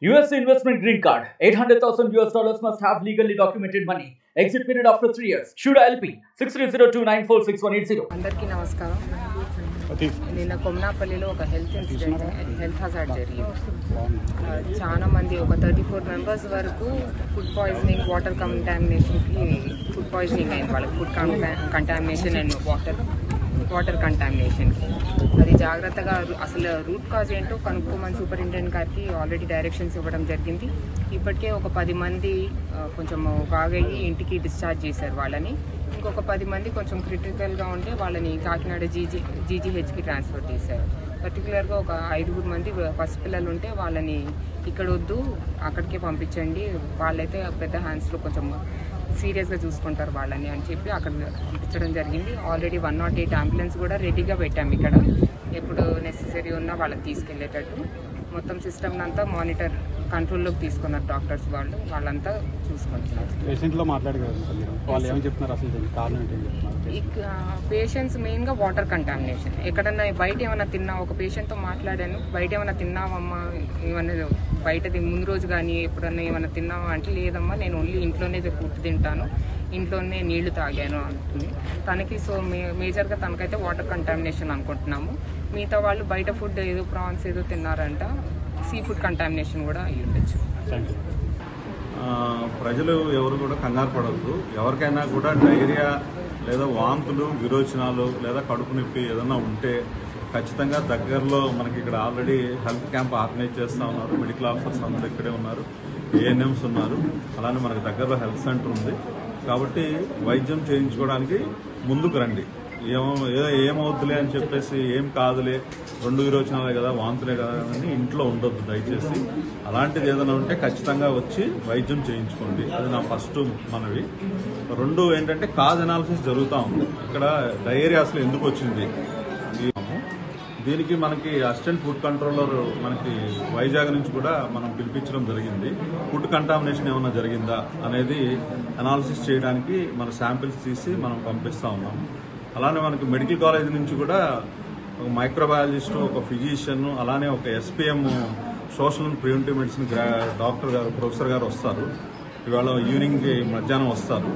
US investment green card. $800,000 must have legally documented money. Exit period after 3 years. Shuda LP 6302946180. అందరికీ నమస్కారం. నిన్న కొమ్నాపల్లిలో ఒక health hazard జరిగింది. చాలా మంది ఒక 34 మెంబర్స్ వరకు ఫుడ్ పాయిజనింగ్, వాటర్ కంటామినేషన్కి ఫుడ్ పాయిజనింగ్ అయింది. వాళ్ళకి ఫుడ్ కంటామినేషన్ అండ్ వాటర్ కంటామినేషన్కి. అది జాగ్రత్తగా అసలు రూట్ కాజ్ ఏంటో కనుక్కోమని సూపరింటెండెంట్ గారికి ఆల్రెడీ డైరెక్షన్స్ ఇవ్వడం జరిగింది. ఇప్పటికే ఒక 10 మంది కొంచెం బాగయ్యి ఇంటికి డిశ్చార్జ్ చేశారు వాళ్ళని. ఇంకొక 10 మంది కొంచెం క్రిటికల్గా ఉంటే వాళ్ళని కాకినాడ జీజీహెచ్కి ట్రాన్స్ఫర్ చేశారు. పర్టికులర్గా ఒక 5 మంది పసిపిల్లలు ఉంటే వాళ్ళని ఇక్కడ వద్దు అక్కడికే పంపించండి, వాళ్ళైతే పెద్ద హ్యాండ్స్లో కొంచెం సీరియస్గా చూసుకుంటారు వాళ్ళని అని చెప్పి అక్కడ పంపించడం జరిగింది. ఆల్రెడీ 108 అంబులెన్స్ కూడా రెడీగా పెట్టాము ఇక్కడ. ఎప్పుడు నెసెసరీ ఉన్నా వాళ్ళని తీసుకెళ్లేటట్టు మొత్తం సిస్టమ్ అంతా మానిటర్ కంట్రోల్లోకి తీసుకున్నారు డాక్టర్స్. వాళ్ళంతా చూసుకుంటున్నారు. పేషెంట్స్ మెయిన్గా వాటర్ కంటామినేషన్. ఎక్కడన్నా బయట ఏమైనా తిన్నా, ఒక పేషెంట్తో మాట్లాడాను, బయట ఏమైనా తిన్నావమ్మా, ఏమన్నా బయటది ముందు రోజు కానీ ఎప్పుడన్నా ఏమైనా తిన్నావా అంటే లేదమ్మా, నేను ఓన్లీ ఇంట్లోనే ఫుడ్ తింటాను, ఇంట్లోనే నీళ్లు తాగాను అంటుంది తనకి. సో మేజర్గా తనకైతే వాటర్ కంటామినేషన్ అనుకుంటున్నాము. మిగతా వాళ్ళు బయట ఫుడ్ ఏదో ప్రాన్స్ ఏదో తిన్నారంట, సీ ఫుడ్ కంటామినేషన్ కూడా అయ్యి ఉండొచ్చు. ప్రజలు ఎవరు కూడా కంగారు పడవద్దు. ఎవరికైనా కూడా డైరియా లేదా వాంతులు, విరోచనాలు లేదా కడుపు నొప్పి ఏదైనా ఉంటే ఖచ్చితంగా దగ్గరలో మనకి ఇక్కడ ఆల్రెడీ హెల్త్ క్యాంప్ ఆర్గనైజ్ చేస్తూ ఉన్నారు. మెడికల్ ఆఫీసర్స్ అందరూ ఇక్కడే ఉన్నారు, ఏఎన్ఎంస్ ఉన్నారు. అలానే మనకి దగ్గరలో హెల్త్ సెంటర్ ఉంది. కాబట్టి వైద్యం చేయించుకోవడానికి ముందుకు రండి. ఏమవుతులే అని చెప్పేసి ఏం కాదులే, 2 విరోచనాలే కదా, వాంతులే కదా అని ఇంట్లో ఉండొద్దు దయచేసి. అలాంటిది ఏదైనా ఉంటే ఖచ్చితంగా వచ్చి వైద్యం చేయించుకోండి. అది నా ఫస్ట్ మనవి. 2 ఏంటంటే కాజ్ అనాలిసిస్ జరుగుతూ ఉంది. ఇక్కడ డయేరియా అసలు ఎందుకు వచ్చింది, దీనికి మనకి అసిస్టెంట్ ఫుడ్ కంట్రోలర్ మనకి వైజాగ్ నుంచి కూడా మనం పిలిపించడం జరిగింది. ఫుడ్ కంటామినేషన్ ఏమైనా జరిగిందా అనేది అనాలిసిస్ చేయడానికి మన శాంపిల్స్ తీసి మనం పంపిస్తూ ఉన్నాము. అలానే మనకి మెడికల్ కాలేజ్ నుంచి కూడా ఒక మైక్రోబయాలజిస్టు, ఒక ఫిజిషియన్, అలానే ఒక SPM social and preventive medicine doctor గారు, ప్రొఫెసర్ గారు వస్తారు. ఇవాళ ఈవినింగ్ మధ్యాహ్నం వస్తారు.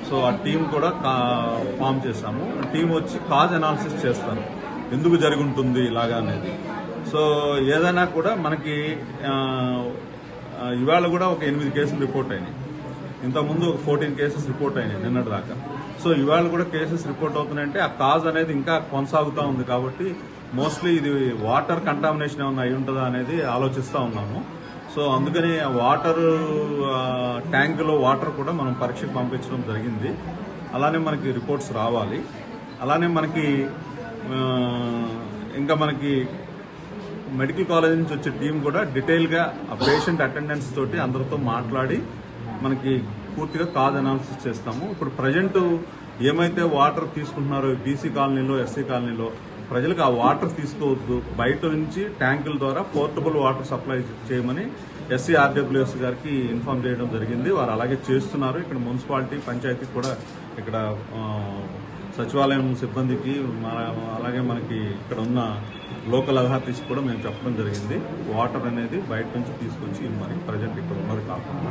సో ఆ టీం కూడా ఫామ్ చేశాము. టీం వచ్చి కాజ్ అనాలిసిస్ చేస్తారు, ఎందుకు జరిగి ఉంటుంది ఇలాగా అనేది. సో ఏదైనా కూడా మనకి ఇవాళ కూడా ఒక 8 కేసులు రిపోర్ట్ అయినాయి. ఇంతకుముందు ఒక 14 కేసెస్ రిపోర్ట్ అయినాయి నిన్నటి దాకా. సో ఇవాళ కూడా కేసెస్ రిపోర్ట్ అవుతున్నాయంటే ఆ కాజ్ అనేది ఇంకా కొనసాగుతూ ఉంది. కాబట్టి మోస్ట్లీ ఇది వాటర్ కంటామినేషన్ ఏమన్నా అయి ఉంటుందా అనేది ఆలోచిస్తూ ఉన్నాము. సో అందుకని వాటర్ ట్యాంకులో వాటర్ కూడా మనం పరీక్షకు పంపించడం జరిగింది. అలానే మనకి రిపోర్ట్స్ రావాలి. అలానే మనకి ఇంకా మనకి మెడికల్ కాలేజ్ నుంచి వచ్చే టీం కూడా డీటెయిల్గా ఆ పేషెంట్ అటెండెన్స్ తోటి అందరితో మాట్లాడి మనకి పూర్తిగా కాజ్ అనాలిసిస్ చేస్తాము. ఇప్పుడు ప్రజెంట్ ఏమైతే వాటర్ తీసుకుంటున్నారో బీసీ కాలనీలో, ఎస్సీ కాలనీలో ప్రజలకు ఆ వాటర్ తీసుకోవద్దు, బయట నుంచి ట్యాంకుల ద్వారా పోర్టబుల్ వాటర్ సప్లై చేయమని SCRWS గారికి ఇన్ఫార్మ్ చేయడం జరిగింది. వారు అలాగే చేస్తున్నారు. ఇక్కడ మున్సిపాలిటీ, పంచాయతీ కూడా ఇక్కడ సచివాలయం సిబ్బందికి, అలాగే మనకి ఇక్కడ ఉన్న లోకల్ అథారిటీస్ కూడా మేము చెప్పడం జరిగింది. వాటర్ అనేది బయట నుంచి తీసుకొచ్చి మనకి ప్రజెంట్ ఇక్కడ ఉన్నది కాకుండా.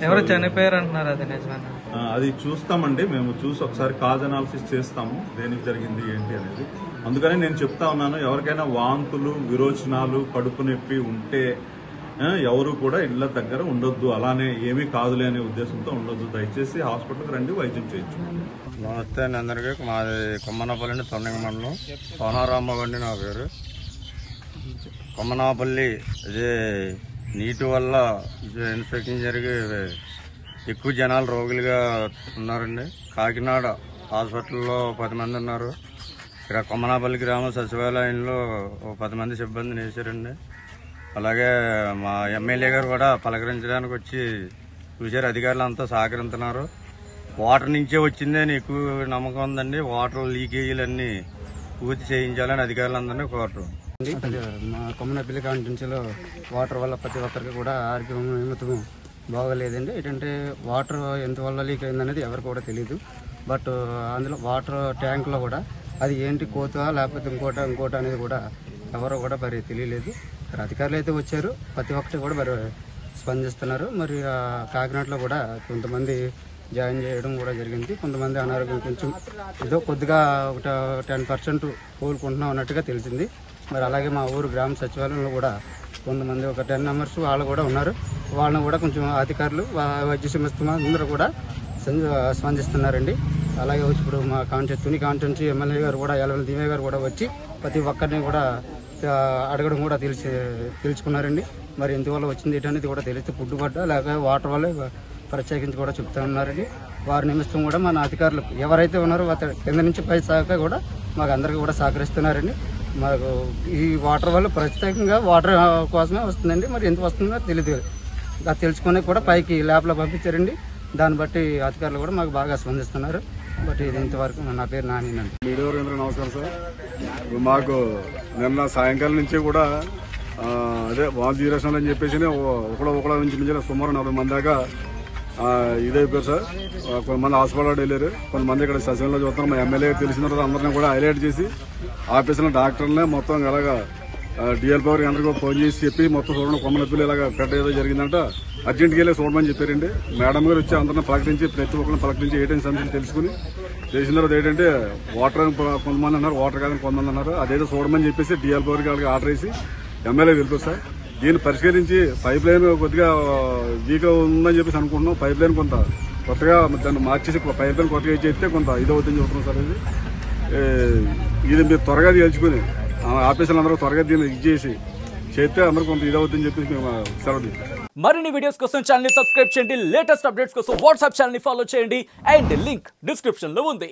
ఎవరు చనిపోయారు అంటున్నారు, అది నిజమేనా? అది చూస్తామండి, మేము చూసి ఒకసారి కాజ్ అనాలిసిస్ చేస్తాము దేనికి జరిగింది ఏంటి అనేది. అందుకని నేను చెప్తా ఉన్నాను, ఎవరికైనా వాంతులు, విరోచనాలు, కడుపు నొప్పి ఉంటే ఎవరు కూడా ఇళ్ల దగ్గర ఉండొద్దు. అలానే ఏమీ కాదులే అనే ఉద్దేశంతో ఉండొద్దు. దయచేసి హాస్పిటల్కి రండి, వైద్యం చేయించుకోండి. నమస్తే అండి అందరికీ. మాది కొమ్మనాపల్లి తొండంగి మండలం, సోనారామగండి నా పేరు. కొమ్మనాపల్లి ఇది నీటి వల్ల ఇన్ఫెక్షన్ జరిగి ఎక్కువ జనాలు రోగులుగా ఉన్నారండి. కాకినాడ హాస్పిటల్లో 10 మంది ఉన్నారు. ఇక్కడ కొమ్మనాపల్లి గ్రామ సచివాలయంలో 10 మంది సిబ్బందిని వేశారండి. అలాగే మా ఎమ్మెల్యే గారు కూడా పలకరించడానికి వచ్చి చూశారు. అధికారులు అంతా సహకరిస్తున్నారు. వాటర్ నుంచే వచ్చిందని ఎక్కువ నమ్మకం ఉందండి. వాటర్ లీకేజీలన్నీ పూర్తి చేయించాలని అధికారులందరినీ కోరటం. మా కొమ్మనపల్లి కాన్స్టిట్యున్సీలో వాటర్ వల్ల ప్రతి ఒక్కరికి కూడా ఆరోగ్యం నిమిత్తం బాగోలేదండి. ఏంటంటే వాటర్ ఎంతవల్ల లీక్ అయిందనేది ఎవరికి కూడా తెలియదు. బట్ అందులో వాటర్ ట్యాంకులో కూడా అది ఏంటి కోత లేకపోతే ఇంకోట అనేది కూడా ఎవరో కూడా మరి తెలియలేదు. ఇక్కడ అధికారులు అయితే వచ్చారు, ప్రతి ఒక్కటి కూడా మరి స్పందిస్తున్నారు. మరి కాకినాడలో కూడా కొంతమంది జాయిన్ చేయడం కూడా జరిగింది. కొంతమంది అనారోగ్యం కొంచెం ఏదో కొద్దిగా ఒక 10% కోలుకుంటున్నాం అన్నట్టుగా తెలిసింది. మరి అలాగే మా ఊరు గ్రామ సచివాలయంలో కూడా కొంతమంది ఒక 10 మెంబర్స్ వాళ్ళు కూడా ఉన్నారు. వాళ్ళని కూడా కొంచెం అధికారులు వైద్య సంస్థ అందరూ కూడా స్పందిస్తున్నారండి. అలాగే వచ్చి ఇప్పుడు మా తుని కాన్స్టిట్యున్సీ ఎమ్మెల్యే గారు కూడా యలవెల్లి దీవయ్య గారు కూడా వచ్చి ప్రతి ఒక్కరిని కూడా అడగడం కూడా తెలుసుకున్నారండి. మరి ఎందువల్ల వచ్చింది ఏంటనేది కూడా తెలిస్తే ఫుడ్ పడ్డా లేక వాటర్ వల్ల ప్రత్యేకించి కూడా చెప్తా ఉన్నారండి. వారి నిమిత్తం కూడా మన అధికారులు ఎవరైతే ఉన్నారో కింద నుంచి పై శాఖ కూడా మాకు అందరికీ కూడా సహకరిస్తున్నారండి. మాకు ఈ వాటర్ వల్ల ప్రత్యేకంగా వాటర్ కోసమే వస్తుందండి. మరి ఎంత వస్తుందో తెలియదు, అది తెలుసుకుని కూడా పైకి ల్యాబ్లో పంపించారండి. దాన్ని బట్టి అధికారులు కూడా మాకు బాగా స్పందిస్తున్నారు. బట్ ఇది ఇంతవరకు నా పేరు నానినండి. మీడియా వారందరూ నమస్కారం సార్. మాకు నిన్న సాయంకాలం నుంచి కూడా అదే వాల్ జీరేషన్ అని చెప్పేసి ఒకళ్ళ నుంచి సుమారు 40 మంది దాకా ఇదైపోయారు సార్. కొంతమంది హాస్పిటల్ వెళ్ళారు, కొంతమంది ఇక్కడ సచివాలయంలో చూస్తున్నారు. మా ఎమ్మెల్యే తెలిసిన తర్వాత అందరినీ కూడా హైలైట్ చేసి ఆఫీసులో డాక్టర్లనే మొత్తం అలాగా డిఎల్ పవర్ అందరికీ ఫోన్ చేసి చెప్పి మొత్తం చూడండి కొమ్మనొప్పులు ఇలాగ పెట్ట ఏదో జరిగిందంట, అర్జెంట్కి వెళ్ళి చూడమని చెప్పారండి. మేడం గారు వచ్చి అందరిని ప్రకటించి ప్రతి ఒక్కరిని ప్రకటించి ఏంటంటే సమస్యలు తెలుసుకుని చేసిన తర్వాత ఏంటంటే వాటర్ కొంతమంది అన్నారు, వాటర్ కాదని కొంతమంది అన్నారు. అదేదో చూడమని చెప్పేసి డిఎల్ పవర్కి వాళ్ళకి ఆర్డర్ వేసి ఎమ్మెల్యే తెలుసు సార్. దీన్ని పరిష్కరించి పైప్ లైన్ కొద్దిగా వీక్ ఉందని చెప్పేసి అనుకుంటున్నాం. పైప్ లైన్ కొంత కొత్తగా దాన్ని మార్చేసి పైప్ లైన్ కొత్తగా చేస్తే కొంత ఇదవుతుందని చెబుతున్నాం సార్. ఇది మీరు త్వరగా తెలుసుకుని ఆఫీసులు అందరూ త్వరగా దీన్ని చేసి చేస్తే అందరూ కొంత ఇదవుతుందని చెప్పేసి మేము సెలవు. మరిన్ని వీడియోస్ కోసం ఛానల్ ని సబ్స్క్రైబ్ చేయండి, లేటెస్ట్ అప్డేట్స్ కోసం వాట్సాప్ ఛానల్ ని ఫాలో చేయండి అండ్ లింక్ డిస్క్రిప్షన్ లో ఉంది.